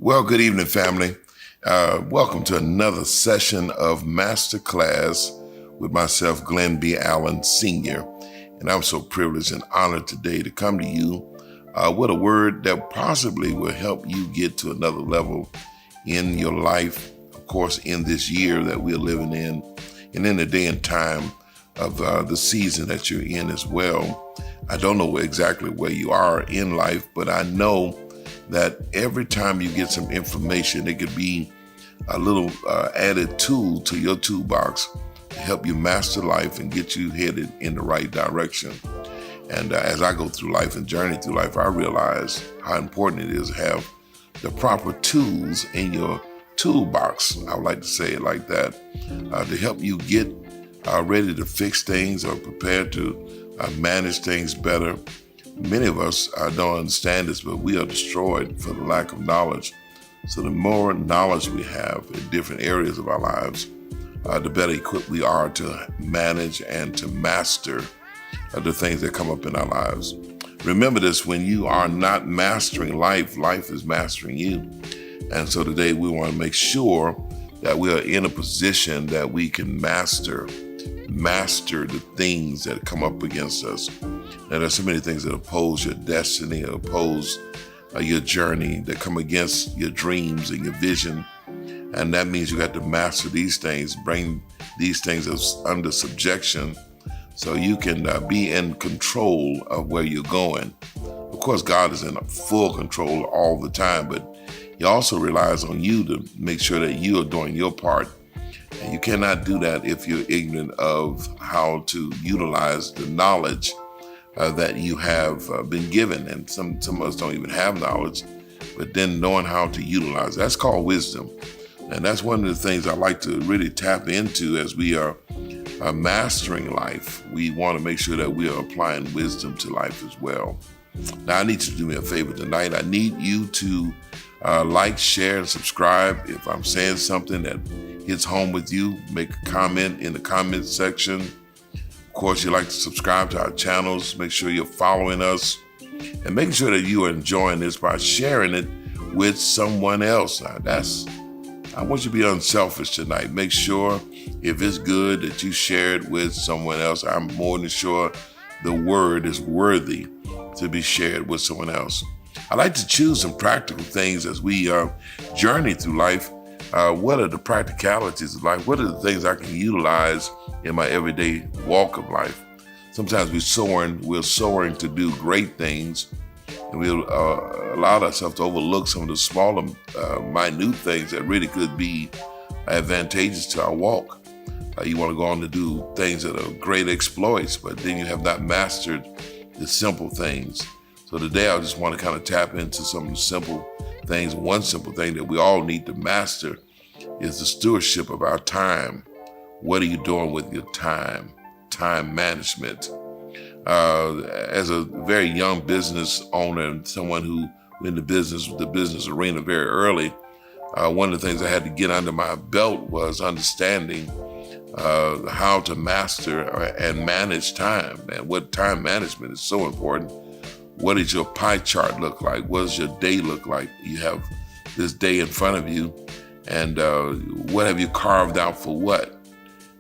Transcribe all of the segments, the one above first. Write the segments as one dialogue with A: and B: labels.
A: Well, good evening, family. Welcome to another session of Masterclass with myself, Glynn B. Allen, Sr. And I'm so privileged and honored today to come to you with a word that possibly will help you get to another level in your life, of course, in this year that we're living in, and in the day and time of the season that you're in as well. I don't know exactly where you are in life, but I know that every time you get some information, it could be a little added tool to your toolbox to help you master life and get you headed in the right direction. And as I go through life and journey through life, I realize how important it is to have the proper tools in your toolbox. I would like to say it like that, to help you get ready to fix things or prepared to manage things better. Many of us don't understand this, but we are destroyed for the lack of knowledge. So the more knowledge we have in different areas of our lives, the better equipped we are to manage and to master the things that come up in our lives. Remember this, when you are not mastering life, life is mastering you. And so today we want to make sure that we are in a position that we can master the things that come up against us. And there's so many things that oppose your destiny, oppose your journey, that come against your dreams and your vision. And that means you got to master these things, bring these things under subjection so you can be in control of where you're going. Of course, God is in full control all the time, but He also relies on you to make sure that you are doing your part. And you cannot do that if you're ignorant of how to utilize the knowledge that you have been given. And some of us don't even have knowledge, but then knowing how to utilize, that's called wisdom. And that's one of the things I like to really tap into as we are mastering life. We want to make sure that we are applying wisdom to life as well. Now, I need you to do me a favor tonight. I need you to like, share, and subscribe. If I'm saying something that hits home with you, make a comment in the comment section. Of course, you'd like to subscribe to our channels. Make sure you're following us and making sure that you are enjoying this by sharing it with someone else. Now, I want you to be unselfish tonight. Make sure if it's good that you share it with someone else. I'm more than sure the word is worthy to be shared with someone else. I like to choose some practical things as we journey through life. What are the practicalities of life? What are the things I can utilize in my everyday walk of life? Sometimes we're soaring to do great things, and we'll allow ourselves to overlook some of the smaller, minute things that really could be advantageous to our walk. You want to go on to do things that are great exploits, but then you have not mastered the simple things. So today I just want to kind of tap into some of the simple things. One simple thing that we all need to master is the stewardship of our time. What are you doing with your time? Time management. As a very young business owner and someone who in the business arena very early, one of the things I had to get under my belt was understanding how to master and manage time. And what time management is so important. What does your pie chart look like? What does your day look like? You have this day in front of you, and what have you carved out for what?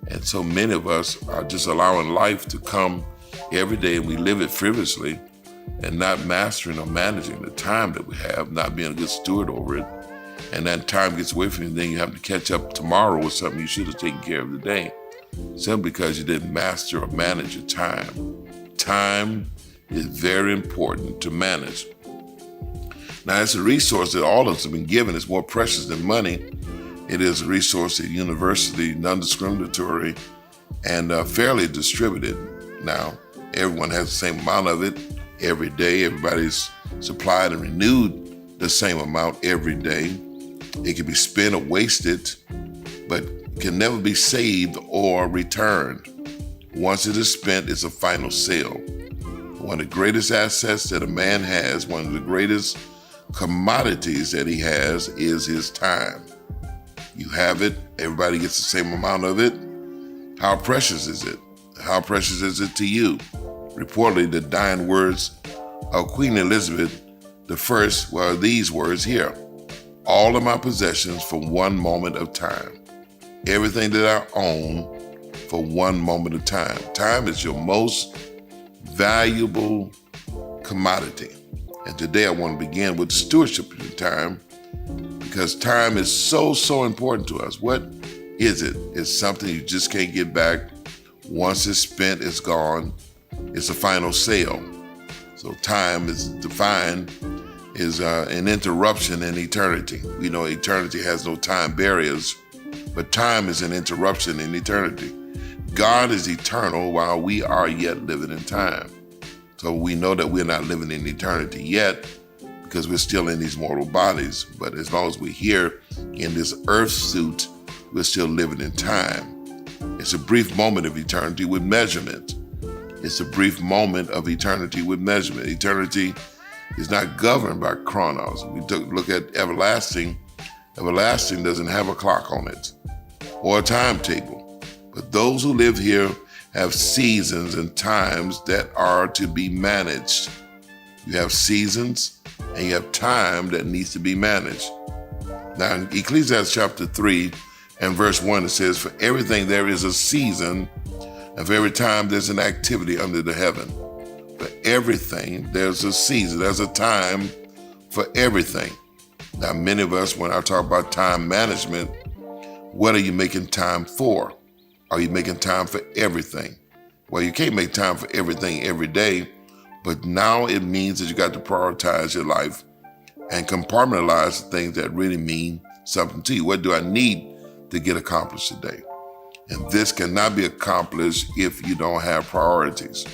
A: And so many of us are just allowing life to come every day, and we live it frivolously and not mastering or managing the time that we have, not being a good steward over it. And that time gets away from you, and then you have to catch up tomorrow with something you should have taken care of today, simply because you didn't master or manage your time. Time is very important to manage. Now, it's a resource that all of us have been given. It's more precious than money. It is a resource that universally, non-discriminatory, and fairly distributed. Now, everyone has the same amount of it every day. Everybody's supplied and renewed the same amount every day. It can be spent or wasted, but can never be saved or returned. Once it is spent, it's a final sale. One of the greatest assets that a man has, one of the greatest commodities that he has is his time. You have it, everybody gets the same amount of it. How precious is it? How precious is it to you? Reportedly, the dying words of Queen Elizabeth I were these words here: all of my possessions for one moment of time. Everything that I own for one moment of time. Time is your most valuable commodity. And today I want to begin with stewardship of your time, because time is so important to us. What is it? It's something you just can't get back. Once it's spent, it's gone. It's a final sale. So time is defined as an interruption in eternity. We know eternity has no time barriers, but time is an interruption in eternity. God is eternal while we are yet living in time. So we know that we're not living in eternity yet because we're still in these mortal bodies. But as long as we're here in this earth suit, we're still living in time. It's a brief moment of eternity with measurement. It's a brief moment of eternity with measurement. Eternity is not governed by chronos. We look at everlasting. Everlasting doesn't have a clock on it or a timetable. But those who live here have seasons and times that are to be managed. You have seasons and you have time that needs to be managed. Now in Ecclesiastes chapter 3 and verse 1, it says, "For everything there is a season, and for every time there's an activity under the heaven." For everything there's a season, there's a time for everything. Now many of us, when I talk about time management, what are you making time for? Are you making time for everything? Well, you can't make time for everything every day, but now it means that you got to prioritize your life and compartmentalize the things that really mean something to you. What do I need to get accomplished today? And this cannot be accomplished if you don't have priorities.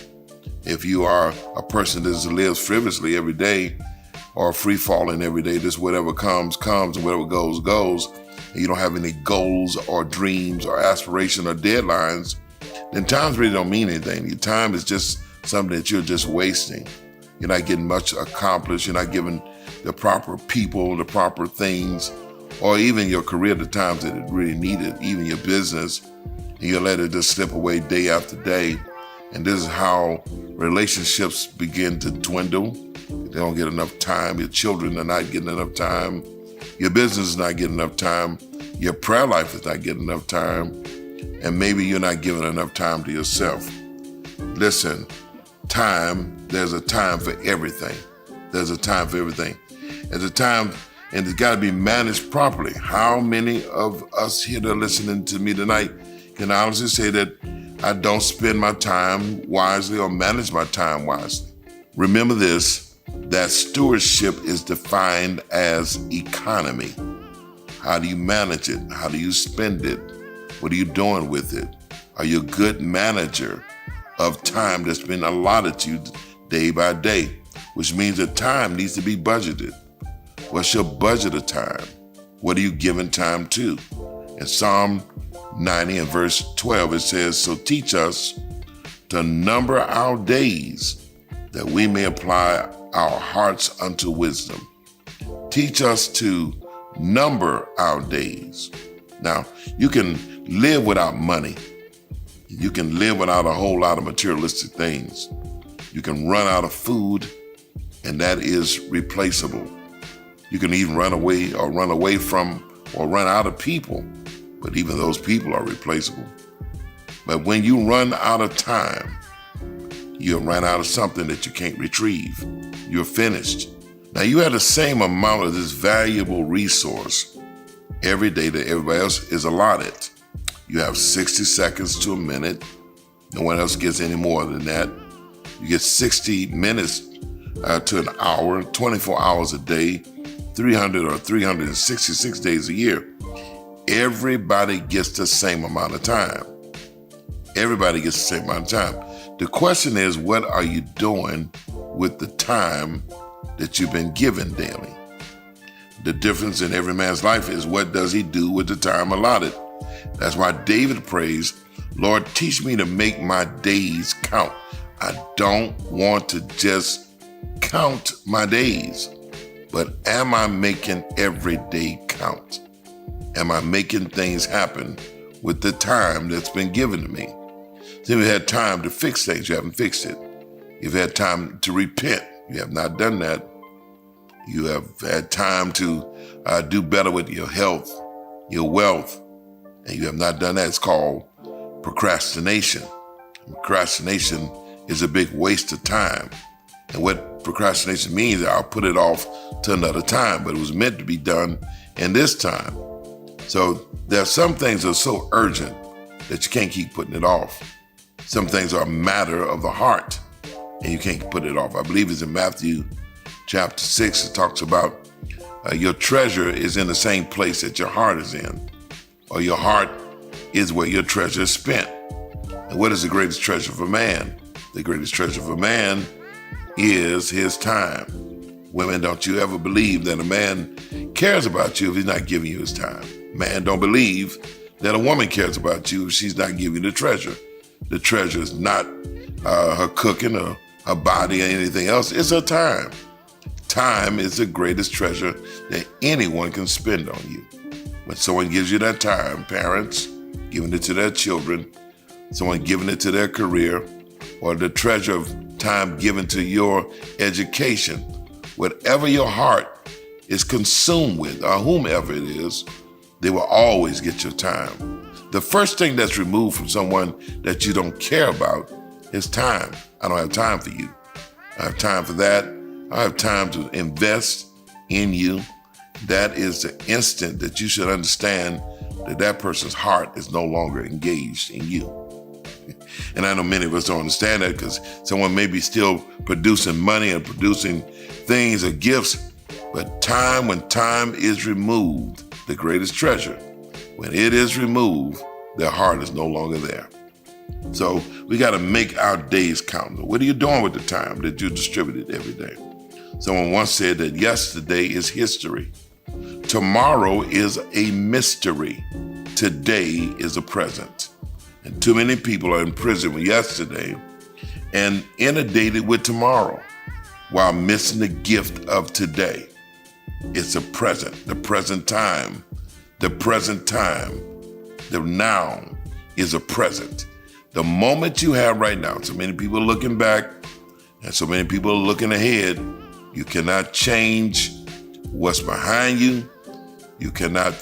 A: If you are a person that lives frivolously every day or free-falling every day, just whatever comes, and whatever goes, and you don't have any goals or dreams or aspirations or deadlines, then times really don't mean anything. Your time is just something that you're just wasting. You're not getting much accomplished. You're not giving the proper people the proper things, or even your career the times that it really needed, even your business, and you let it just slip away day after day. And this is how relationships begin to dwindle. They don't get enough time. Your children are not getting enough time. Your business is not getting enough time. Your prayer life is not getting enough time. And maybe you're not giving enough time to yourself. Listen, time, there's a time for everything. There's a time for everything. There's a time, and it's got to be managed properly. How many of us here that are listening to me tonight can honestly say that I don't spend my time wisely or manage my time wisely? Remember this, that stewardship is defined as economy. How do you manage it? How do you spend it? What are you doing with it? Are you a good manager of time that's been allotted to you day by day? Which means that time needs to be budgeted. What's your budget of time? What are you giving time to? In Psalm 90 and verse 12, it says, "So teach us to number our days, that we may apply our hearts unto wisdom." Teach us to number our days. Now, you can live without money. You can live without a whole lot of materialistic things. You can run out of food, and that is replaceable. You can even run away from or run out of people, but even those people are replaceable. But when you run out of time, you'll run out of something that you can't retrieve. You're finished. Now you have the same amount of this valuable resource every day that everybody else is allotted. You have 60 seconds to a minute. No one else gets any more than that. You get 60 minutes to an hour, 24 hours a day, 300 or 366 days a year. Everybody gets the same amount of time. Everybody gets the same amount of time. The question is, what are you doing with the time that you've been given daily? The difference in every man's life is, what does he do with the time allotted? That's why David prays, "Lord, teach me to make my days count." I don't want to just count my days, but am I making every day count? Am I making things happen with the time that's been given to me? So you've had time to fix things, you haven't fixed it. You've had time to repent, you have not done that. You have had time to do better with your health, your wealth, and you have not done that. It's called procrastination. Procrastination is a big waste of time. And what procrastination means, I'll put it off to another time, but it was meant to be done in this time. So there are some things that are so urgent that you can't keep putting it off. Some things are a matter of the heart, and you can't put it off. I believe it's in Matthew chapter 6. It talks about your treasure is in the same place that your heart is in, or your heart is where your treasure is spent. And what is the greatest treasure for man? The greatest treasure for man is his time. Women, don't you ever believe that a man cares about you if he's not giving you his time. Man, don't believe that a woman cares about you if she's not giving you the treasure. The treasure is not her cooking or her body or anything else. It's her time. Time is the greatest treasure that anyone can spend on you. When someone gives you that time, parents giving it to their children, someone giving it to their career, or the treasure of time given to your education, whatever your heart is consumed with, or whomever it is, they will always get your time. The first thing that's removed from someone that you don't care about is time. I don't have time for you. I have time for that. I have time to invest in you. That is the instant that you should understand that that person's heart is no longer engaged in you. And I know many of us don't understand that because someone may be still producing money and producing things or gifts, but time, when time is removed, the greatest treasure, when it is removed, their heart is no longer there. So we got to make our days count. What are you doing with the time that you distributed every day? Someone once said that yesterday is history. Tomorrow is a mystery. Today is a present. And too many people are in prison with yesterday and inundated with tomorrow while missing the gift of today. It's a present, the present time. The present time, the now is a present. The moment you have right now, so many people are looking back and so many people are looking ahead. You cannot change what's behind you. You cannot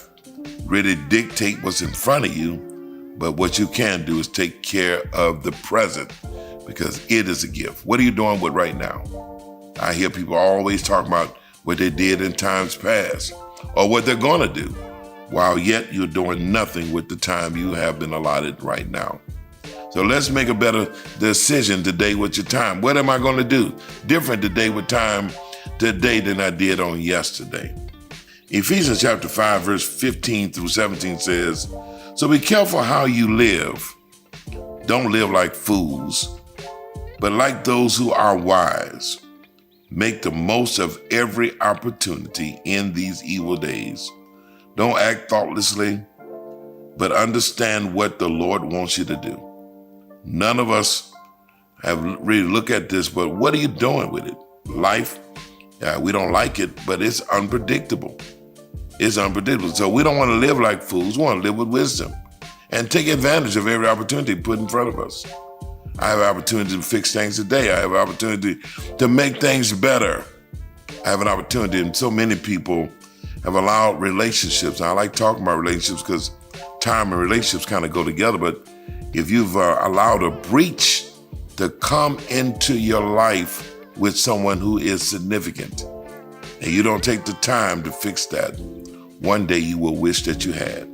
A: really dictate what's in front of you. But what you can do is take care of the present because it is a gift. What are you doing with right now? I hear people always talk about what they did in times past or what they're going to do, while yet you're doing nothing with the time you have been allotted right now. So let's make a better decision today with your time. What am I going to do different today with time today than I did on yesterday? Ephesians chapter 5, verse 15 through 17 says, "So be careful how you live. Don't live like fools, but like those who are wise. Make the most of every opportunity in these evil days. Don't act thoughtlessly, but understand what the Lord wants you to do." None of us have really looked at this, but what are you doing with it? Life, we don't like it, but it's unpredictable. It's unpredictable. So we don't want to live like fools. We want to live with wisdom and take advantage of every opportunity put in front of us. I have an opportunity to fix things today. I have an opportunity to make things better. I have an opportunity, and so many people have allowed relationships. And I like talking about relationships because time and relationships kind of go together. But if you've allowed a breach to come into your life with someone who is significant, and you don't take the time to fix that, one day you will wish that you had.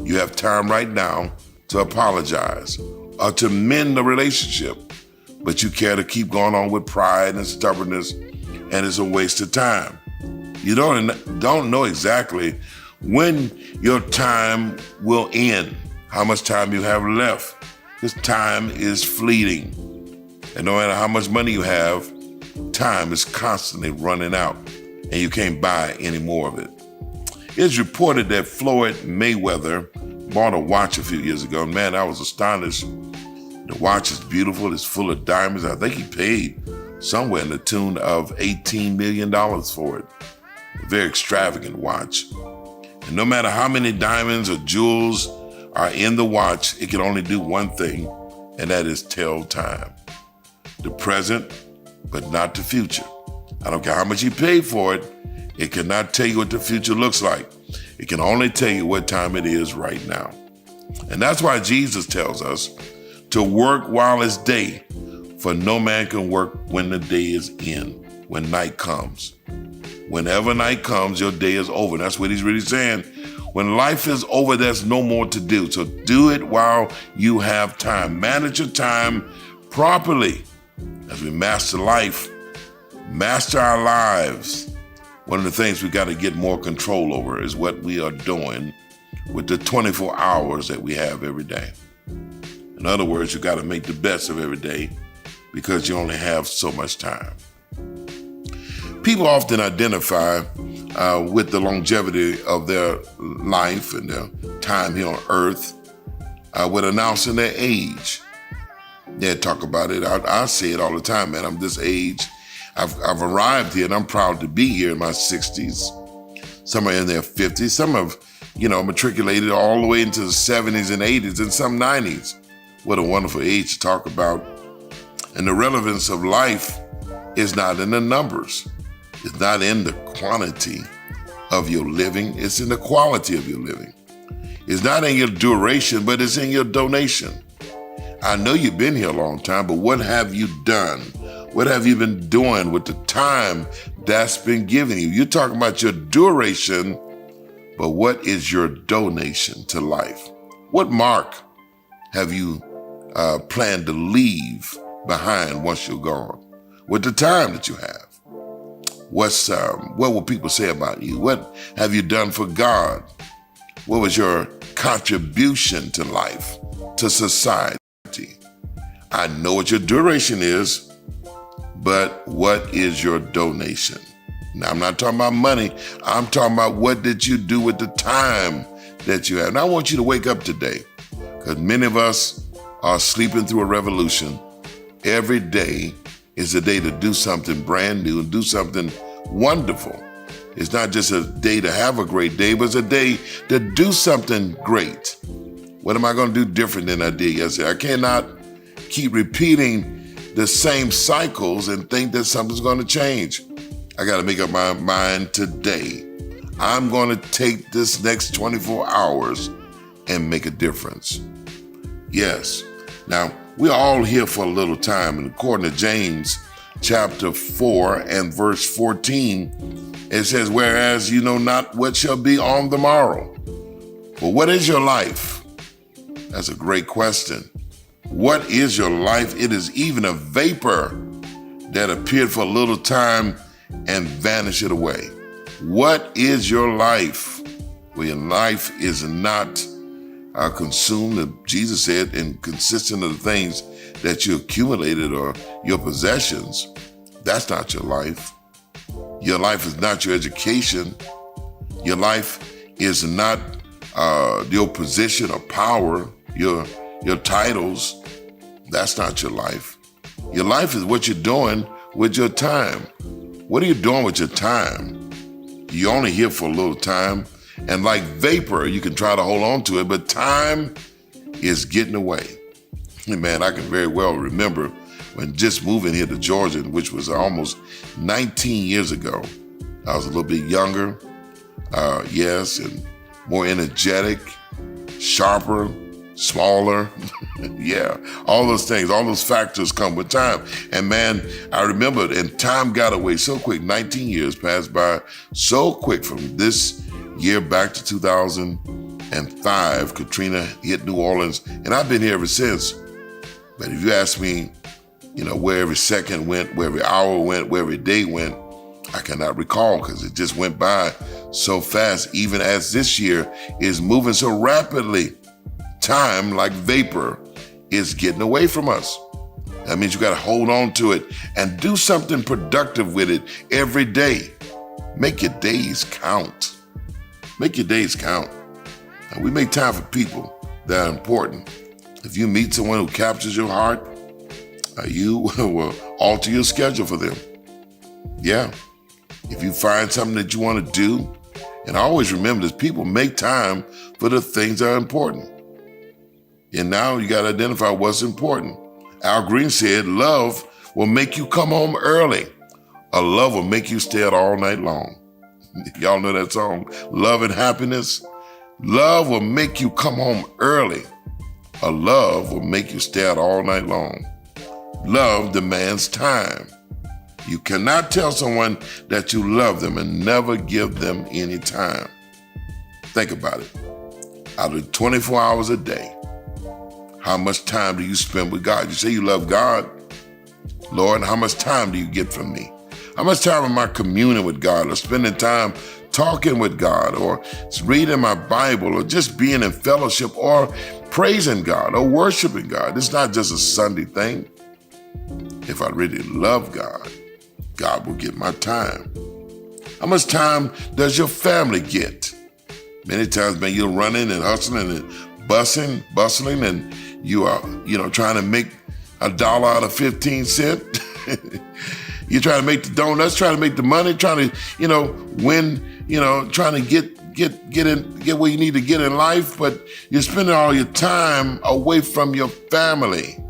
A: You have time right now to apologize or to mend the relationship, but you care to keep going on with pride and stubbornness, and it's a waste of time. You don't know exactly when your time will end, how much time you have left. This time is fleeting. And no matter how much money you have, time is constantly running out, and you can't buy any more of it. It's reported that Floyd Mayweather bought a watch a few years ago. And man, I was astonished. The watch is beautiful. It's full of diamonds. I think he paid somewhere in the tune of $18 million for it. A very extravagant watch. And no matter how many diamonds or jewels are in the watch, it can only do one thing, and that is tell time. The present, but not the future. I don't care how much you pay for it. It cannot tell you what the future looks like. It can only tell you what time it is right now. And that's why Jesus tells us to work while it's day, for no man can work when the day is in, when night comes. Whenever night comes, your day is over. That's what he's really saying. When life is over, there's no more to do. So do it while you have time. Manage your time properly as we master life, master our lives. One of the things we got to get more control over is what we are doing with the 24 hours that we have every day. In other words, you got to make the best of every day because you only have so much time. People often identify with the longevity of their life and their time here on earth with announcing their age. They talk about it. I say it all the time, man. I'm this age. I've arrived here and I'm proud to be here in my 60s. Some are in their 50s. Some have, matriculated all the way into the 70s and 80s and some 90s. What a wonderful age to talk about. And the relevance of life is not in the numbers. It's not in the quantity of your living. It's in the quality of your living. It's not in your duration, but it's in your donation. I know you've been here a long time, but what have you done? What have you been doing with the time that's been given you? You're talking about your duration, but what is your donation to life? What mark have you planned to leave behind once you're gone? With the time that you have? What will people say about you? What have you done for God? What was your contribution to life, to society? I know what your duration is, but what is your donation? Now, I'm not talking about money. I'm talking about what did you do with the time that you had. And I want you to wake up today, because many of us are sleeping through a revolution. Every day is a day to do something brand new and do something wonderful. It's not just a day to have a great day, but it's a day to do something great. What am I going to do different than I did yesterday? I cannot keep repeating the same cycles and think that something's going to change. I got to make up my mind today. I'm going to take this next 24 hours and make a difference. Yes. Now, we're all here for a little time, and according to James chapter 4 and verse 14, it says, whereas you know not what shall be on the morrow. Well, what is your life? That's a great question. What is your life? It is even a vapor that appeared for a little time and vanisheth away. What is your life? Well, your life is not consumed, Jesus said, and consistent of the things that you accumulated or your possessions. That's not your life. Your life is not your education. Your life is not your position or power, your titles. That's not your life. Your life is what you're doing with your time. What are you doing with your time? You're only here for a little time, and like vapor, you can try to hold on to it, but time is getting away. Man, I can very well remember when just moving here to Georgia, which was almost 19 years ago. I was a little bit younger, yes, and more energetic, sharper, smaller. Yeah, all those things, all those factors come with time. And man, I remember, and time got away so quick. 19 years passed by so quick from this year back to 2005. Katrina hit New Orleans, and I've been here ever since. But if you ask me, where every second went, where every hour went, where every day went, I cannot recall, because it just went by so fast, even as this year is moving so rapidly. Time, like vapor, is getting away from us. That means you got to hold on to it and do something productive with it every day. Make your days count. Make your days count. And we make time for people that are important. If you meet someone who captures your heart, you will alter your schedule for them. Yeah. If you find something that you want to do, and always remember this, people make time for the things that are important. And now you got to identify what's important. Al Green said, love will make you come home early. A love will make you stay out all night long. Y'all know that song, Love and Happiness? Love will make you come home early. A love will make you stay out all night long. Love demands time. You cannot tell someone that you love them and never give them any time. Think about it. Out of 24 hours a day, how much time do you spend with God? You say you love God. Lord, how much time do you get from me? How much time am I communing with God or spending time talking with God or reading my Bible or just being in fellowship or praising God or worshiping God? It's not just a Sunday thing. If I really love God, God will get my time. How much time does your family get? Many times, man, you're running and hustling and bustling, and you are, trying to make $1 out of 15 cents. You're trying to make the donuts, trying to make the money, trying to, win, trying to get where you need to get in life, but you're spending all your time away from your family.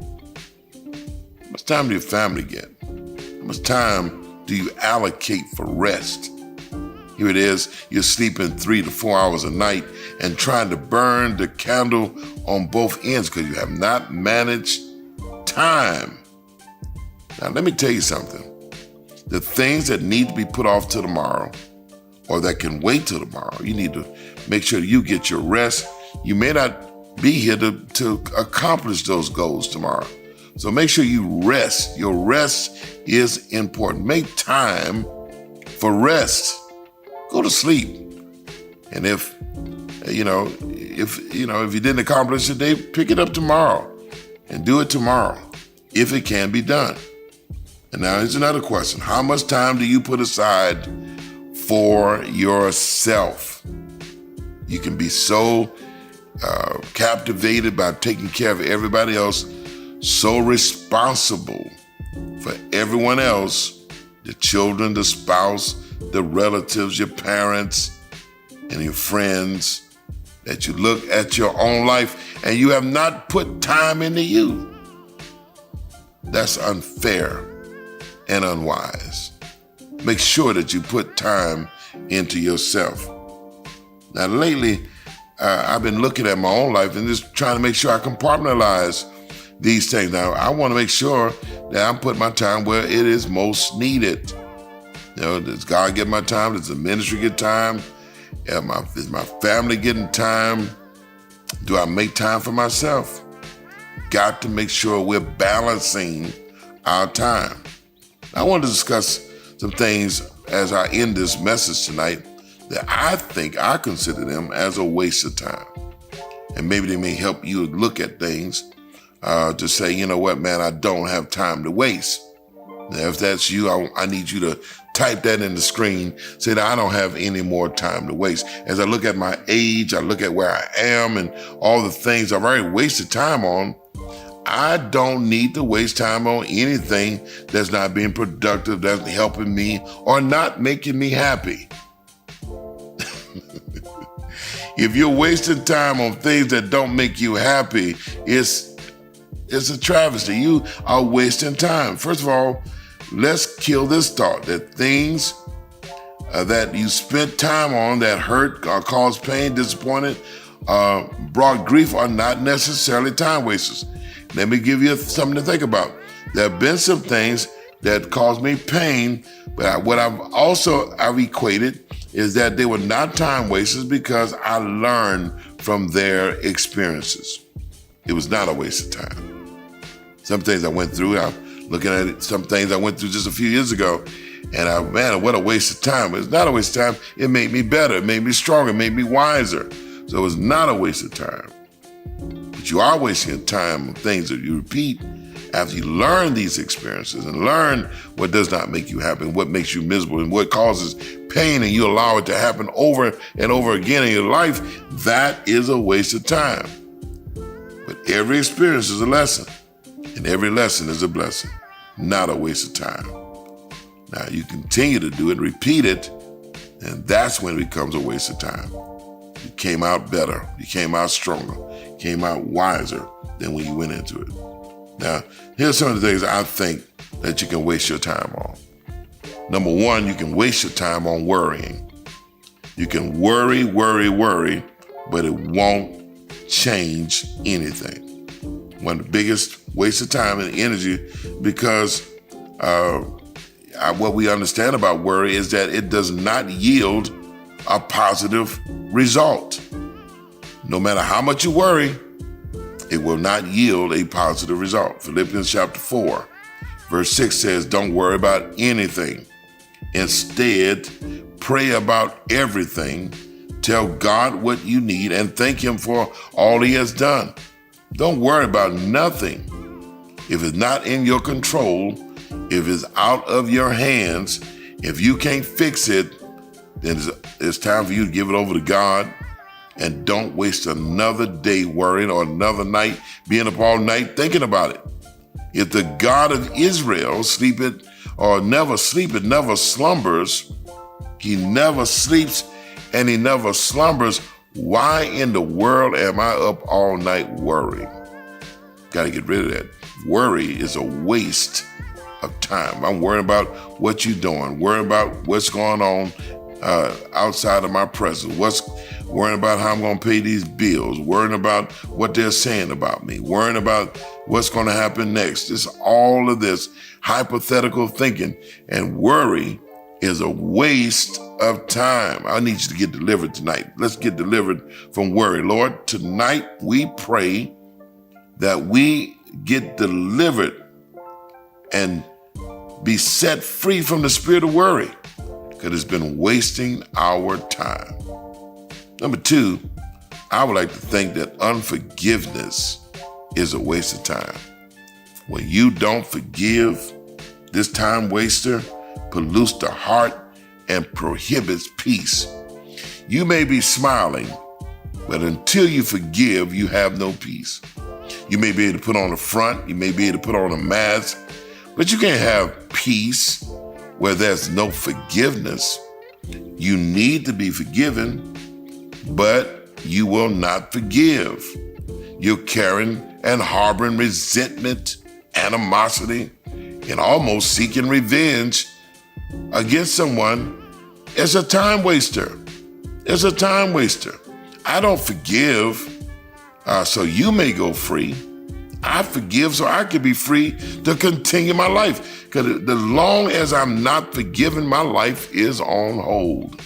A: How much time do your family get? How much time do you allocate for rest? Here it is, you're sleeping 3 to 4 hours a night and trying to burn the candle on both ends because you have not managed time. Now, let me tell you something. The things that need to be put off to tomorrow or that can wait till tomorrow, you need to make sure you get your rest. You may not be here to accomplish those goals tomorrow. So make sure you rest. Your rest is important. Make time for rest. Go to sleep. And if you didn't accomplish it today, pick it up tomorrow and do it tomorrow if it can be done. And now here's another question. How much time do you put aside for yourself? You can be so captivated by taking care of everybody else, so responsible for everyone else, the children, the spouse, the relatives, your parents, and your friends, that you look at your own life and you have not put time into you. That's unfair and unwise. Make sure that you put time into yourself. Now, lately, I've been looking at my own life and just trying to make sure I compartmentalize these things. Now, I want to make sure that I'm putting my time where it is most needed. Does God get my time? Does the ministry get time? Is my family getting time? Do I make time for myself? Got to make sure we're balancing our time. I want to discuss some things as I end this message tonight that I consider them as a waste of time. And maybe they may help you look at things to say, you know what, man, I don't have time to waste. Now, if that's you, I need you to type that in the screen, say that I don't have any more time to waste. As I look at my age, I look at where I am and all the things I've already wasted time on, I don't need to waste time on anything that's not being productive, that's helping me or not making me happy. If you're wasting time on things that don't make you happy, it's a travesty. You are wasting time. First of all, let's kill this thought that things that you spent time on that hurt, caused pain, disappointed, brought grief are not necessarily time wasters. Let me give you something to think about. There have been some things that caused me pain, but what I've equated is that they were not time wasters because I learned from their experiences. It was not a waste of time. Some things I went through, I'm looking at it, some things I went through just a few years ago, and man, what a waste of time. It's not a waste of time. It made me better. It made me stronger. It made me wiser. So it was not a waste of time. But you are wasting your time on things that you repeat after you learn these experiences and learn what does not make you happy, what makes you miserable, and what causes pain, and you allow it to happen over and over again in your life. That is a waste of time. But every experience is a lesson, and every lesson is a blessing, not a waste of time. Now, you continue to do it, repeat it, and that's when it becomes a waste of time. You came out better, you came out stronger, you came out wiser than when you went into it. Now, here's some of the things I think that you can waste your time on. Number one, you can waste your time on worrying. You can worry, but it won't change anything. One of the biggest waste of time and energy, because what we understand about worry is that it does not yield a positive result. No matter how much you worry, it will not yield a positive result. Philippians chapter 4, verse 6 says, don't worry about anything. Instead, pray about everything. Tell God what you need and thank him for all he has done. Don't worry about nothing. If it's not in your control, if it's out of your hands, if you can't fix it, then it's time for you to give it over to God. And don't waste another day worrying or another night being up all night thinking about it. If the God of Israel never slumbers, he never sleeps and he never slumbers, why in the world am I up all night worrying? Got to get rid of that. Worry is a waste of time. I'm worrying about what you're doing, worrying about what's going on outside of my presence, worrying about how I'm going to pay these bills, worrying about what they're saying about me, worrying about what's going to happen next. It's all of this hypothetical thinking, and worry is a waste of time. I need you to get delivered tonight. Let's get delivered from worry. Lord, tonight we pray that we get delivered and be set free from the spirit of worry, because it's been wasting our time. Number 2, I would like to think that unforgiveness is a waste of time. When you don't forgive, this time waster pollutes the heart and prohibits peace. You may be smiling, but until you forgive, you have no peace. You may be able to put on a front, you may be able to put on a mask, but you can't have peace where there's no forgiveness. You need to be forgiven, but you will not forgive. You're carrying and harboring resentment, animosity, and almost seeking revenge against someone. It's a time waster. It's a time waster. I don't forgive, so you may go free. I forgive so I can be free to continue my life. Because as long as I'm not forgiven, my life is on hold.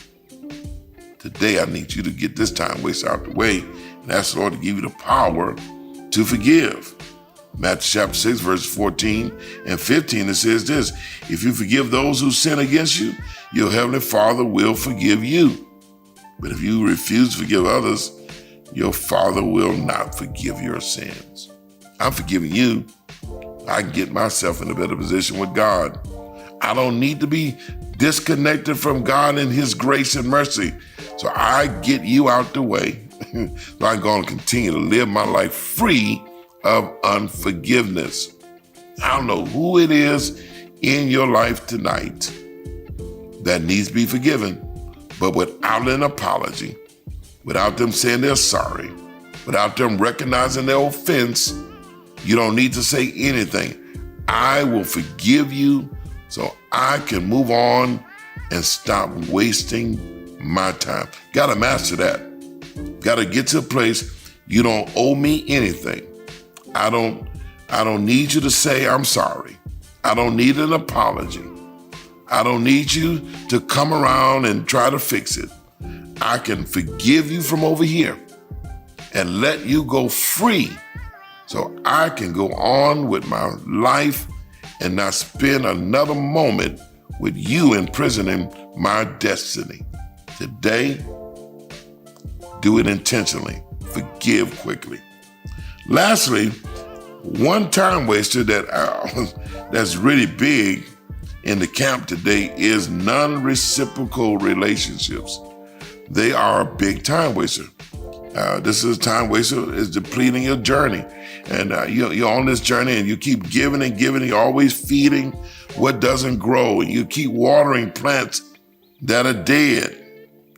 A: Today, I need you to get this time waster out the way and ask the Lord to give you the power to forgive. Matthew chapter 6, verses 14 and 15, it says this: if you forgive those who sin against you, your heavenly Father will forgive you. But if you refuse to forgive others, your Father will not forgive your sins. I'm forgiving you. I can get myself in a better position with God. I don't need to be disconnected from God and his grace and mercy. So I get you out the way. So I'm going to continue to live my life free of unforgiveness. I don't know who it is in your life tonight that needs to be forgiven, but without an apology, without them saying they're sorry, without them recognizing their offense, you don't need to say anything. I will forgive you so I can move on and stop wasting my time. Got to master that. Got to get to a place you don't owe me anything. I don't need you to say I'm sorry. I don't need an apology. I don't need you to come around and try to fix it. I can forgive you from over here and let you go free so I can go on with my life and not spend another moment with you imprisoning my destiny. Today, do it intentionally. Forgive quickly. Lastly, one time waster that's really big in the camp today is non-reciprocal relationships. They are a big time waster. This is a time waster is depleting your journey. And you're on this journey and you keep giving and giving. You're always feeding what doesn't grow. And you keep watering plants that are dead.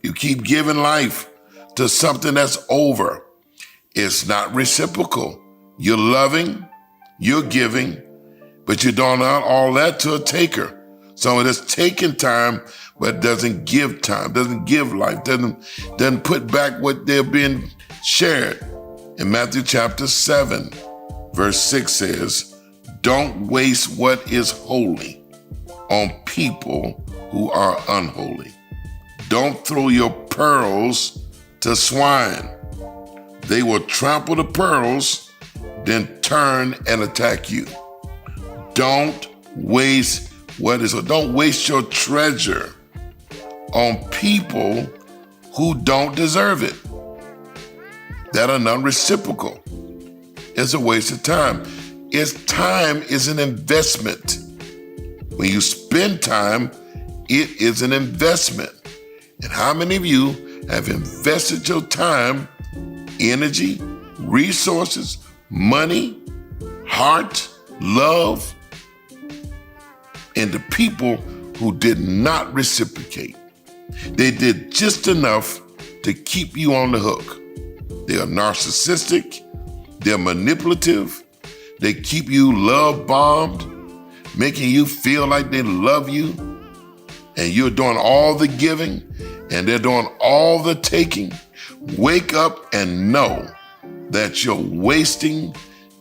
A: You keep giving life to something that's over. It's not reciprocal. You're loving, you're giving, but you're doing all that to a taker. Someone that's taking time but doesn't give time, doesn't give life, doesn't put back what they're being shared. In Matthew chapter 7, verse 6 says, don't waste what is holy on people who are unholy. Don't throw your pearls to swine. They will trample the pearls, then turn and attack you. Don't waste don't waste your treasure on people who don't deserve it, that are non-reciprocal. It's a waste of time. Time is an investment. When you spend time, it is an investment. And how many of you have invested your time, energy, resources, money, heart, love into people who did not reciprocate? They did just enough to keep you on the hook. They are narcissistic. They're manipulative. They keep you love-bombed, making you feel like they love you, and you're doing all the giving, and they're doing all the taking. Wake up and know that you're wasting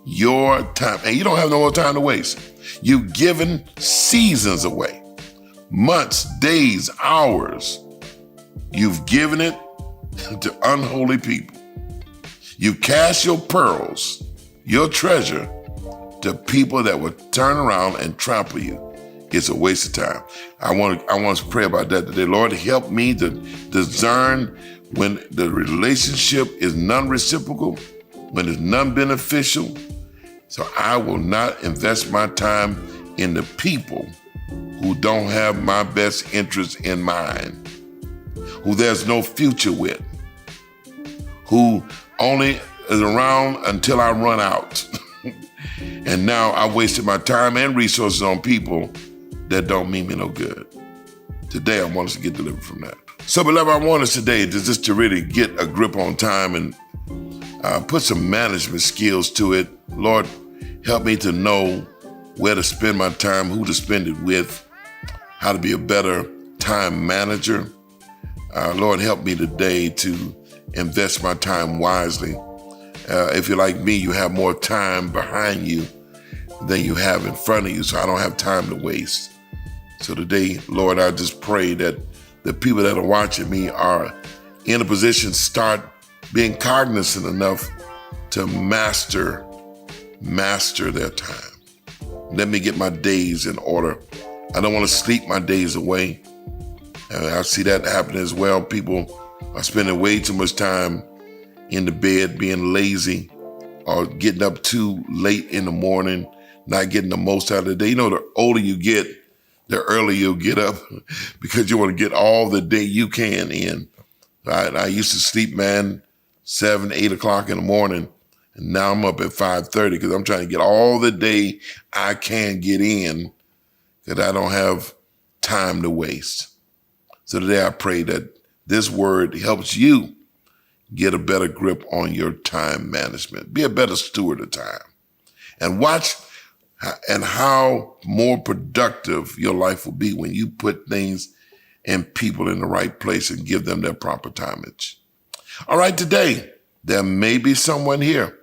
A: your time, and you don't have no more time to waste. You've given seasons away, months, days, hours. You've given it to unholy people. You cast your pearls, your treasure, to people that will turn around and trample you. It's a waste of time. I want to pray about that today. Lord, help me to discern when the relationship is non-reciprocal, when it's non-beneficial. So I will not invest my time in the people who don't have my best interest in mind, who there's no future with, who only is around until I run out. And now I wasted my time and resources on people that don't mean me no good. Today, I want us to get delivered from that. So, beloved, I want us today just to really get a grip on time and put some management skills to it. Lord, help me to know where to spend my time, who to spend it with, how to be a better time manager. Lord, help me today to invest my time wisely. If you're like me, you have more time behind you than you have in front of you, so I don't have time to waste. So today, Lord, I just pray that the people that are watching me are in a position to start being cognizant enough to master their time. Let me get my days in order. I don't want to sleep my days away. I see that happening as well. People are spending way too much time in the bed, being lazy, or getting up too late in the morning, not getting the most out of the day. You know, the older you get, the earlier you'll get up because you want to get all the day you can in. I used to sleep, 7, 8 o'clock in the morning, and now I'm up at 5:30 because I'm trying to get all the day I can get in because I don't have time to waste. So today I pray that this word helps you get a better grip on your time management. Be a better steward of time. And watch how more productive your life will be when you put things and people in the right place and give them their proper timage. All right, today, there may be someone here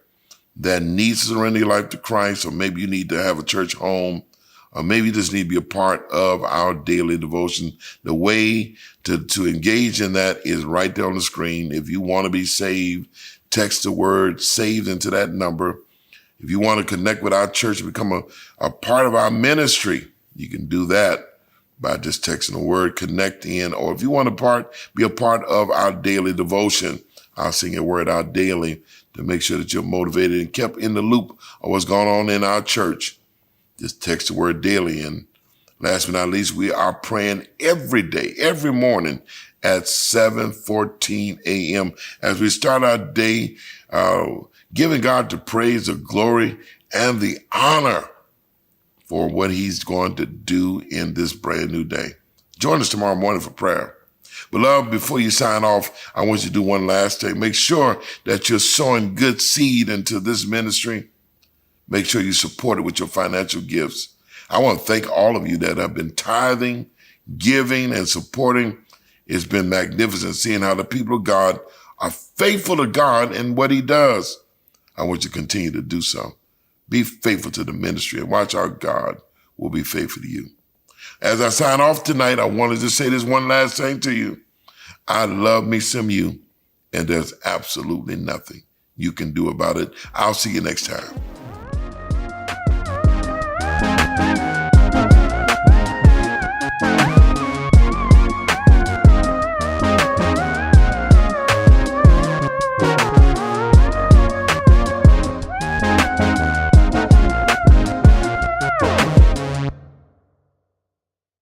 A: that needs to surrender your life to Christ, or maybe you need to have a church home, or maybe you just need to be a part of our daily devotion. The way to engage in that is right there on the screen. If you want to be saved, text the word SAVED into that number. If you want to connect with our church and become a part of our ministry, you can do that by just texting the word CONNECT in. Or if you want to be a part of our daily devotion, I'll sing a word out daily to make sure that you're motivated and kept in the loop of what's going on in our church. Just text the word daily. And last but not least, we are praying every day, every morning at 7:14 a.m. as we start our day, giving God the praise, the glory, and the honor for what he's going to do in this brand new day. Join us tomorrow morning for prayer. Beloved, before you sign off, I want you to do one last thing. Make sure that you're sowing good seed into this ministry. Make sure you support it with your financial gifts. I want to thank all of you that have been tithing, giving, and supporting. It's been magnificent seeing how the people of God are faithful to God and what he does. I want you to continue to do so. Be faithful to the ministry and watch our God will be faithful to you. As I sign off tonight, I wanted to say this one last thing to you. I love me some you, and there's absolutely nothing you can do about it. I'll see you next time.